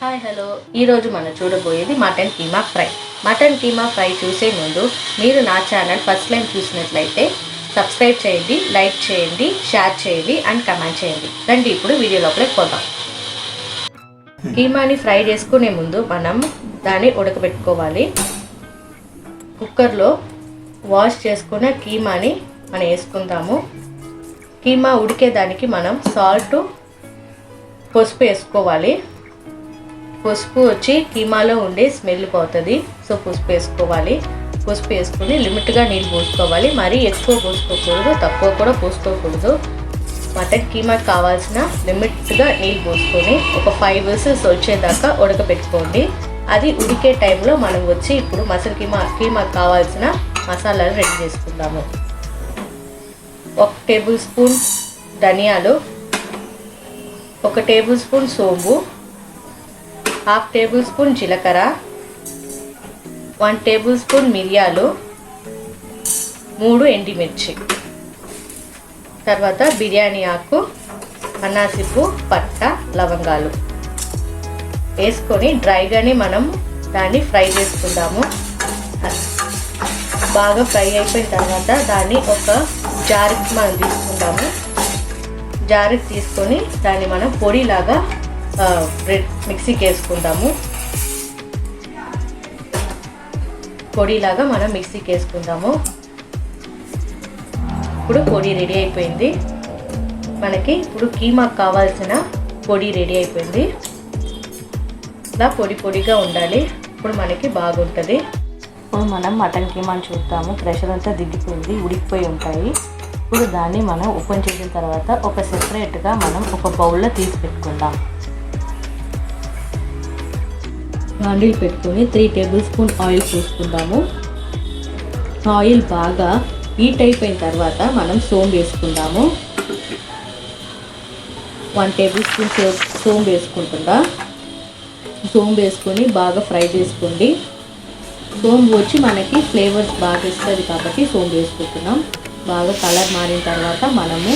Hi hello ఈరోజు మనం చూడబోయేది mutton keema fry. Mutton keema fry చూసే ముందు మీరు నా ఛానల్ ఫస్ట్ టైం చూసినట్లయితే సబ్స్క్రైబ్ చేయండి, లైక్ చేయండి, షేర్ చేయండి అండ్ కమెంట్ చేయండి. రండి ఇప్పుడు వీడియో లోపలికి పోదాం. కీమాని ఫ్రై చేసుకునే ముందు మనం దాన్ని ఉడకబెట్టుకోవాలి. కుక్కర్లో వాష్ చేసుకున్న కీమాని మనం వేసుకుందాము. కీమా ఉడికేదానికి మనం సాల్ట్, పసుపు వేసుకోవాలి. పసుపు వచ్చి కీమాలో ఉండే స్మెల్ పోతుంది, సో పసుపు వేసుకోవాలి. పసుపు వేసుకొని లిమిట్గా నీళ్ళు పోసుకోవాలి. మరీ ఎక్కువ పోసుకోకూడదు, తక్కువ కూడా పోసుకోకూడదు. మటన్ కీమాకి కావాల్సిన లిమిట్గా నీళ్ళు పోసుకొని ఒక 5 విజిల్స్ వచ్చేదాకా ఉడకపెట్టుకోండి. అది ఉడికే టైంలో మనం వచ్చి ఇప్పుడు మసాలా కీమాకి కావాల్సిన మసాలాలు రెడీ చేసుకుందాము. 1 టేబుల్ స్పూన్ ధనియాలు, 1 టేబుల్ స్పూన్ సోంపు, 1/2 టేబుల్ స్పూన్ జీలకర్ర, 1 టేబుల్ స్పూన్ మిరియాలు, 3 ఎండుమిర్చి, తర్వాత బిర్యానీ ఆకు, అనాసిపు, పట్ట, లవంగాలు వేసుకొని డ్రైగానే మనం దాన్ని ఫ్రై చేసుకుందాము. బాగా ఫ్రై అయిపోయిన తర్వాత దాన్ని ఒక జారుకి మనం తీసుకుందాము. జారుకి తీసుకొని దాన్ని మనం పొడిలాగా మిక్సీకి వేసుకుందాము. పొడిలాగా మనం మిక్సీకి వేసుకుందాము. ఇప్పుడు పొడి రెడీ అయిపోయింది. మనకి ఇప్పుడు కీమాకు కావాల్సిన పొడి రెడీ అయిపోయింది. ఇలా పొడి పొడిగా ఉండాలి, ఇప్పుడు మనకి బాగుంటుంది. ఇప్పుడు మనం మటన్ కీమాని చూద్దాము. ప్రెషర్ అంతా దిగిపోయింది, ఉడికిపోయి ఉంటాయి. ఇప్పుడు దాన్ని మనం ఓపెన్ చేసిన తర్వాత ఒక సెపరేట్గా మనం ఒక బౌల్లో తీసి పెట్టుకుందాం. బాండిల్ పెట్టుకొని 3 టేబుల్ స్పూన్ ఆయిల్ పోసుకుందాము. ఆయిల్ బాగా హీట్ అయిపోయిన తర్వాత మనం సోంపు వేసుకుందాము. 1 టేబుల్ స్పూన్ సోంపు వేసుకుంటుందా. సోంపు వేసుకొని బాగా ఫ్రై చేసుకోండి. సోంపు వచ్చి మనకి ఫ్లేవర్స్ బాగా ఇస్తుంది కాబట్టి సోంపు వేసుకుంటున్నాం. బాగా కలర్ మారిన తర్వాత మనము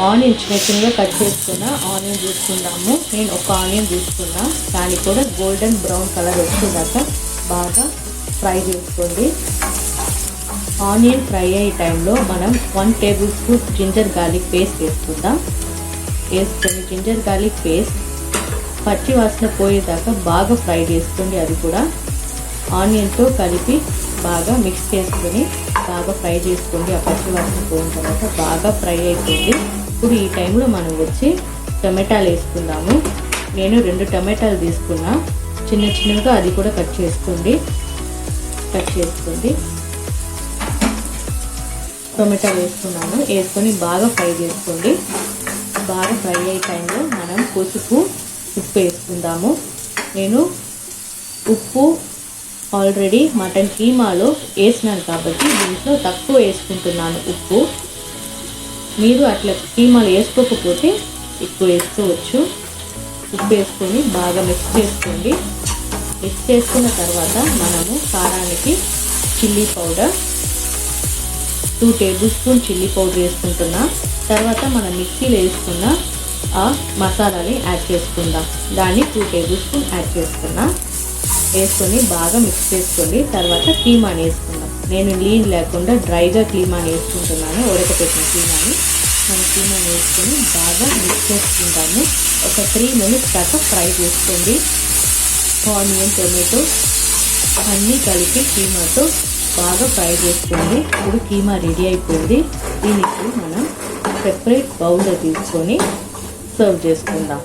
ఆనియన్ చిన్నగా కట్ చేసుకున్న ఆనియన్ తీసుకుందాము. నేను ఒక ఆనియన్ తీసుకున్నా, దానికి కూడా గోల్డెన్ బ్రౌన్ కలర్ వచ్చేదాకా బాగా ఫ్రై చేసుకోండి. ఆనియన్ ఫ్రై అయ్యే టైంలో మనం 1 tablespoon ginger garlic paste వేసుకుందాం. వేసుకొని జింజర్ గార్లిక్ పేస్ట్ పచ్చి వాసన పోయేదాకా బాగా ఫ్రై చేసుకోండి. అది కూడా ఆనియన్తో కలిపి బాగా మిక్స్ చేసుకొని బాగా ఫ్రై చేసుకోండి. ఆ పచ్చి వాసన పోయిన తర్వాత బాగా ఫ్రై అయిపోయింది. ఇప్పుడు ఈ టైంలో మనం వచ్చి టమాటాలు వేసుకుందాము. నేను 2 టమాటాలు తీసుకున్నా, చిన్నగా అది కూడా కట్ చేసుకోండి. టమాటాలు వేసుకున్నాను. వేసుకొని బాగా ఫ్రై చేసుకోండి. బాగా ఫ్రై అయ్యే టైంలో మనం పసుపు, ఉప్పు వేసుకుందాము. నేను ఉప్పు ఆల్రెడీ మటన్ కీమాలో వేసినాను కాబట్టి దీంట్లో తక్కువ వేసుకుంటున్నాను ఉప్పు. మీరు అట్లా కీమాలు వేసుకోకపోతే ఎక్కువ వేసుకోవచ్చు. ఉప్పు వేసుకొని బాగా మిక్స్ చేసుకోండి. మిక్స్ చేసుకున్న తర్వాత మనము కారానికి chilli powder 2 tablespoon chilli powder వేసుకుంటున్నా. తర్వాత మనం మిక్సీలో వేసుకున్న ఆ మసాలాని యాడ్ చేసుకుందాం. దాన్ని 2 టేబుల్ స్పూన్ యాడ్ చేసుకున్నా. వేసుకొని బాగా మిక్స్ చేసుకోండి. తర్వాత కీమాని వేసుకుందాం. నేను నీళ్ళు లేకుండా డ్రైగా కీమాని వేసుకుంటున్నాను. ఉడకపెట్టిన కీమాని మనం కీమాని వేసుకొని బాగా మిక్స్ చేసుకుంటాము. ఒక 3 మినిట్స్ దాకా ఫ్రై చేసుకోండి. ఆనియన్, టొమాటో అన్నీ కలిపి కీమాతో బాగా ఫ్రై చేసుకోండి. ఇప్పుడు కీమా రెడీ అయిపోయింది. దీనికి మనం సెపరేట్ బౌల్లో తీసుకొని సర్వ్ చేసుకుందాం.